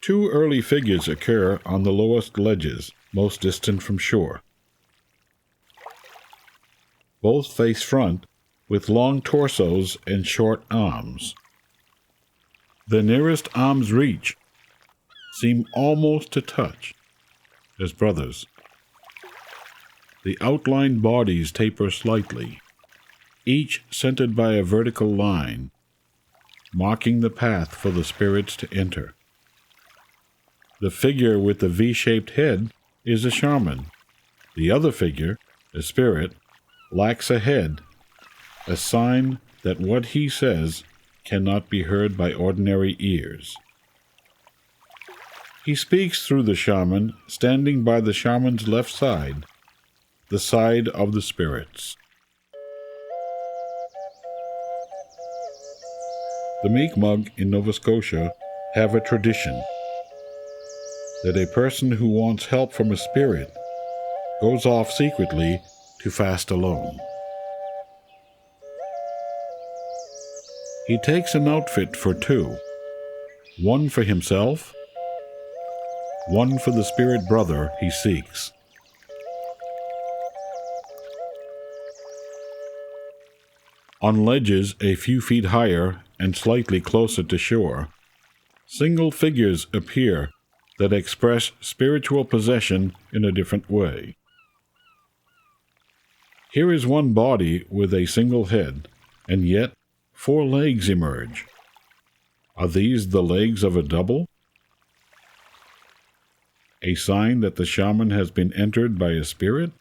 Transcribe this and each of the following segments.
Two early figures occur on the lowest ledges, most distant from shore. Both face front, with long torsos and short arms. The nearest arm's reach seem almost to touch, as brothers. The outlined bodies taper slightly, each centered by a vertical line, marking the path for the spirits to enter. The figure with the V-shaped head is a shaman. The other figure, a spirit, lacks a head, a sign that what he says cannot be heard by ordinary ears. He speaks through the shaman, standing by the shaman's left side, the side of the spirits. The Meek Mug in Nova Scotia have a tradition that a person who wants help from a spirit goes off secretly to fast alone. He takes an outfit for two, one for himself, one for the spirit brother he seeks. On ledges a few feet higher and slightly closer to shore, single figures appear that express spiritual possession in a different way. Here is one body with a single head, and yet 4 legs emerge. Are these the legs of a double? A sign that the shaman has been entered by a spirit?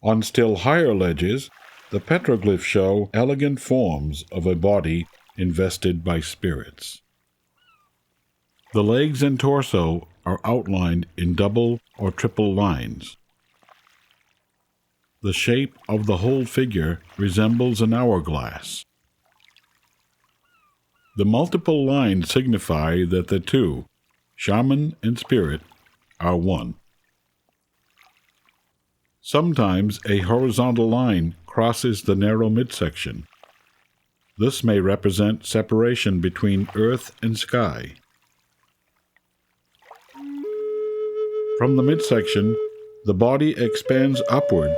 On still higher ledges, the petroglyphs show elegant forms of a body invested by spirits. The legs and torso are outlined in double or triple lines. The shape of the whole figure resembles an hourglass. The multiple lines signify that the two, shaman and spirit, are one. Sometimes a horizontal line crosses the narrow midsection. This may represent separation between earth and sky. From the midsection, the body expands upward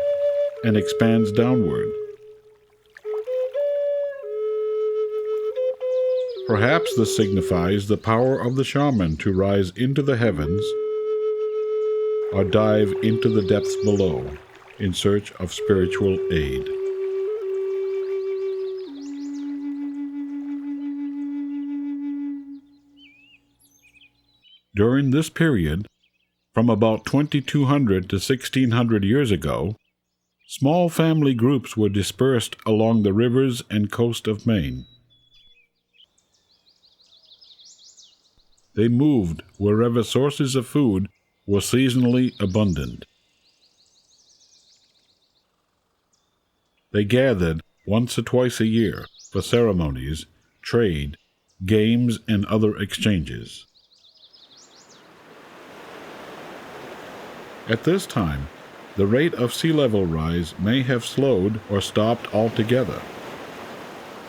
and expands downward. Perhaps this signifies the power of the shaman to rise into the heavens or dive into the depths below in search of spiritual aid. During this period, from about 2200 to 1600 years ago, small family groups were dispersed along the rivers and coast of Maine. They moved wherever sources of food were seasonally abundant. They gathered once or twice a year for ceremonies, trade, games, and other exchanges. At this time, the rate of sea level rise may have slowed or stopped altogether.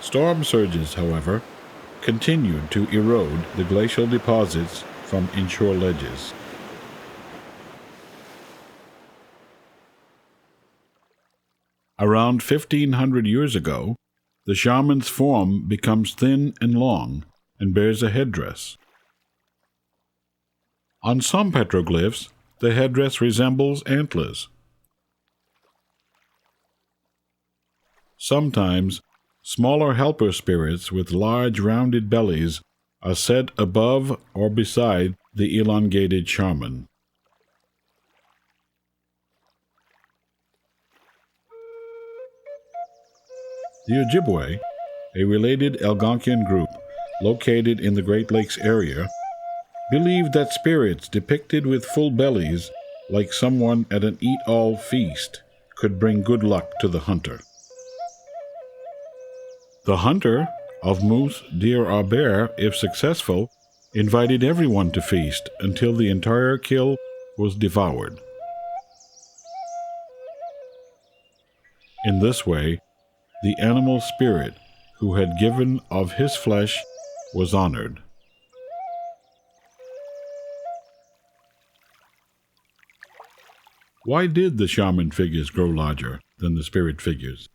Storm surges, however, continued to erode the glacial deposits from inshore ledges. Around 1500 years ago, the shaman's form becomes thin and long and bears a headdress. On some petroglyphs, the headdress resembles antlers. Sometimes, smaller helper spirits with large rounded bellies are set above or beside the elongated shaman. The Ojibwe, a related Algonquian group located in the Great Lakes area, believed that spirits depicted with full bellies, like someone at an eat-all feast, could bring good luck to the hunter. The hunter of moose, deer, or bear, if successful, invited everyone to feast until the entire kill was devoured. In this way, the animal spirit who had given of his flesh was honored. Why did the shaman figures grow larger than the spirit figures?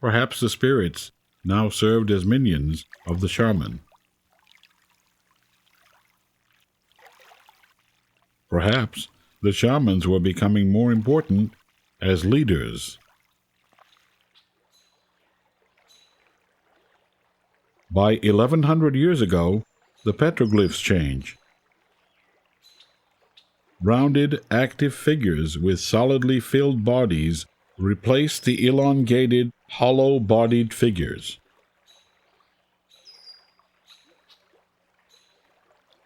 Perhaps the spirits now served as minions of the shaman. Perhaps the shamans were becoming more important as leaders. By 1100 years ago, the petroglyphs change. Rounded, active figures with solidly filled bodies replace the elongated, hollow-bodied figures.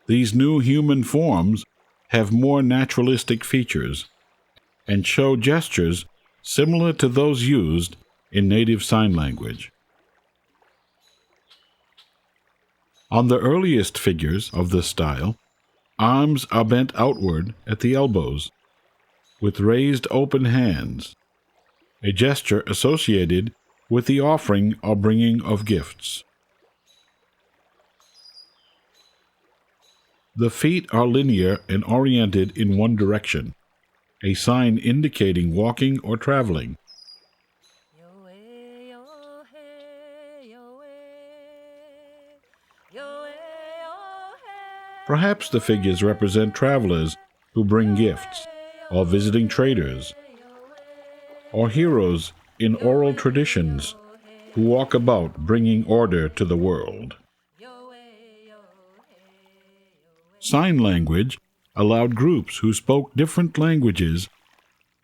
These new human forms have more naturalistic features and show gestures similar to those used in native sign language. On the earliest figures of this style, arms are bent outward at the elbows, with raised open hands, a gesture associated with the offering or bringing of gifts. The feet are linear and oriented in one direction, a sign indicating walking or traveling. Perhaps the figures represent travelers who bring gifts, or visiting traders, or heroes in oral traditions who walk about bringing order to the world. Sign language allowed groups who spoke different languages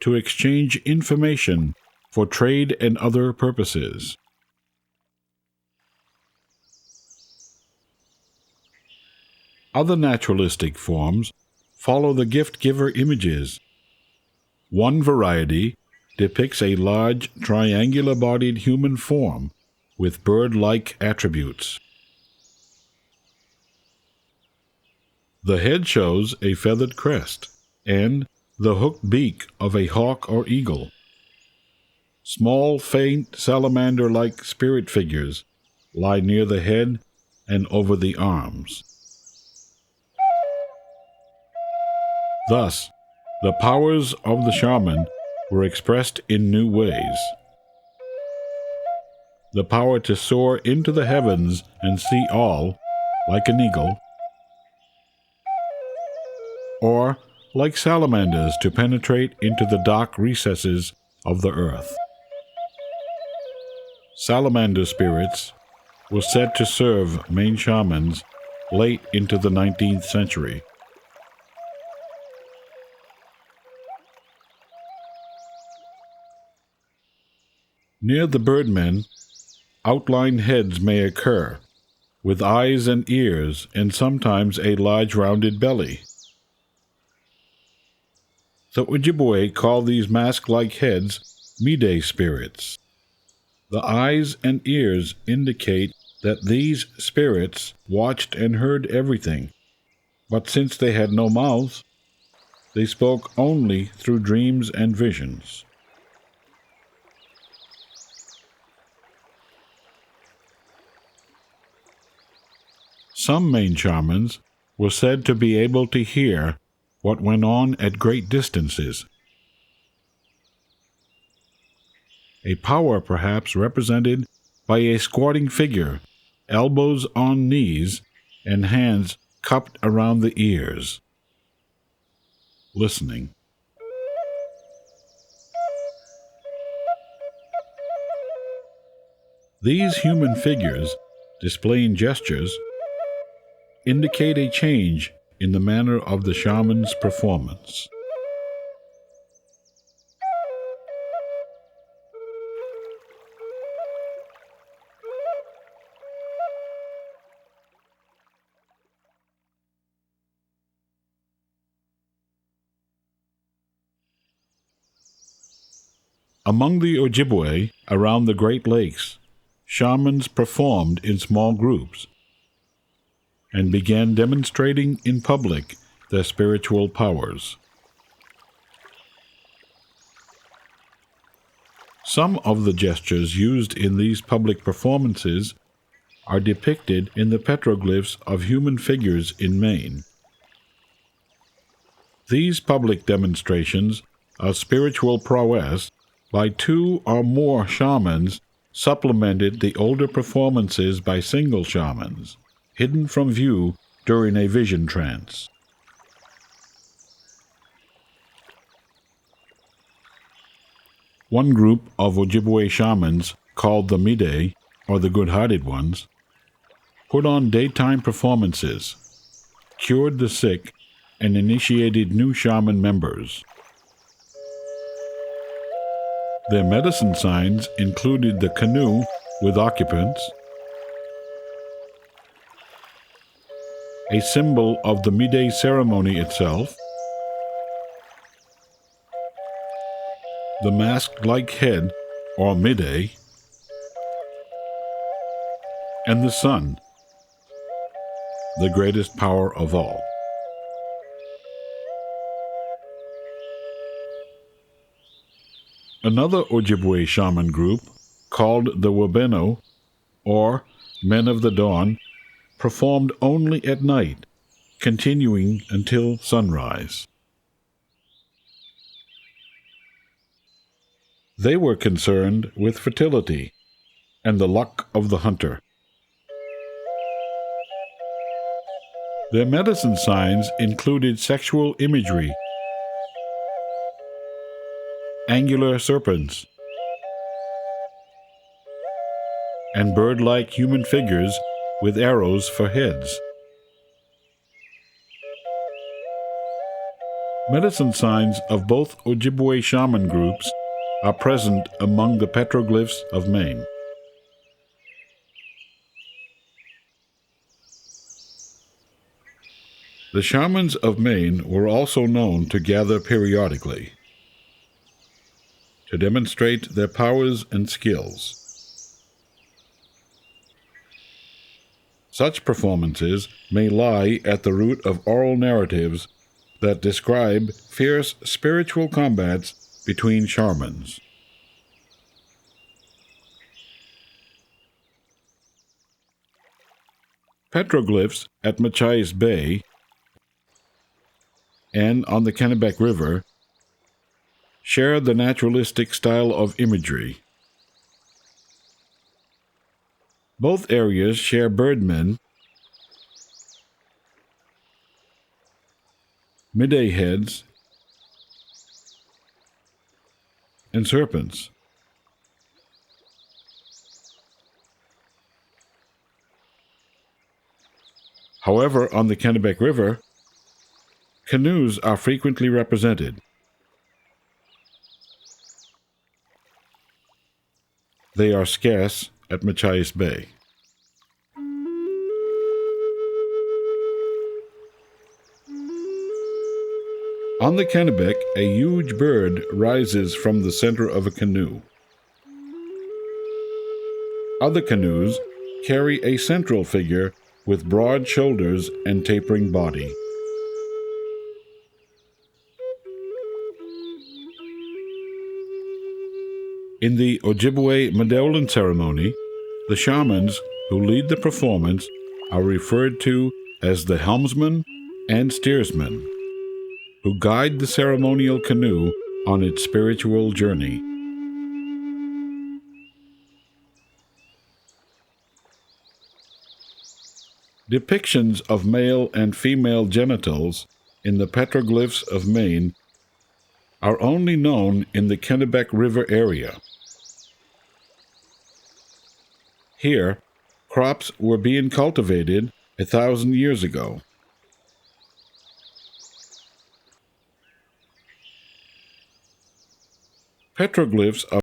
to exchange information for trade and other purposes. Other naturalistic forms follow the gift-giver images. One variety depicts a large, triangular-bodied human form with bird-like attributes. The head shows a feathered crest and the hooked beak of a hawk or eagle. Small, faint, salamander-like spirit figures lie near the head and over the arms. Thus, the powers of the shaman were expressed in new ways. The power to soar into the heavens and see all, like an eagle, or, like salamanders, to penetrate into the dark recesses of the earth. Salamander spirits were said to serve Maine shamans late into the 19th century. Near the birdmen, outlined heads may occur, with eyes and ears and sometimes a large rounded belly. The Ojibwe call these mask-like heads Midday Spirits. The eyes and ears indicate that these spirits watched and heard everything, but since they had no mouths, they spoke only through dreams and visions. Some Maine shamans were said to be able to hear what went on at great distances. A power perhaps represented by a squatting figure, elbows on knees, and hands cupped around the ears, listening. These human figures, displaying gestures, indicate a change in the manner of the shaman's performance. Among the Ojibwe around the Great Lakes, shamans performed in small groups and began demonstrating in public their spiritual powers. Some of the gestures used in these public performances are depicted in the petroglyphs of human figures in Maine. These public demonstrations of spiritual prowess by two or more shamans supplemented the older performances by single shamans, hidden from view during a vision trance. One group of Ojibwe shamans, called the Midday, or the Good-Hearted Ones, put on daytime performances, cured the sick, and initiated new shaman members. Their medicine signs included the canoe with occupants, a symbol of the Midday ceremony itself, the mask-like head, or Midday, and the sun, the greatest power of all. Another Ojibwe shaman group, called the Wabeno, or Men of the Dawn, performed only at night, continuing until sunrise. They were concerned with fertility and the luck of the hunter. Their medicine signs included sexual imagery, angular serpents, and bird-like human figures with arrows for heads. Medicine signs of both Ojibwe shaman groups are present among the petroglyphs of Maine. The shamans of Maine were also known to gather periodically to demonstrate their powers and skills. Such performances may lie at the root of oral narratives that describe fierce spiritual combats between shamans. Petroglyphs at Machias Bay and on the Kennebec River share the naturalistic style of imagery. Both areas share birdmen, midday heads, and serpents. However, on the Kennebec River, canoes are frequently represented. They are scarce at Machias Bay. On the Kennebec, a huge bird rises from the center of a canoe. Other canoes carry a central figure with broad shoulders and tapering body. In the Ojibwe Medolan ceremony, the shamans who lead the performance are referred to as the helmsman and steersman, who guide the ceremonial canoe on its spiritual journey. Depictions of male and female genitals in the petroglyphs of Maine are only known in the Kennebec River area. Here, crops were being cultivated 1,000 years ago. Petroglyphs of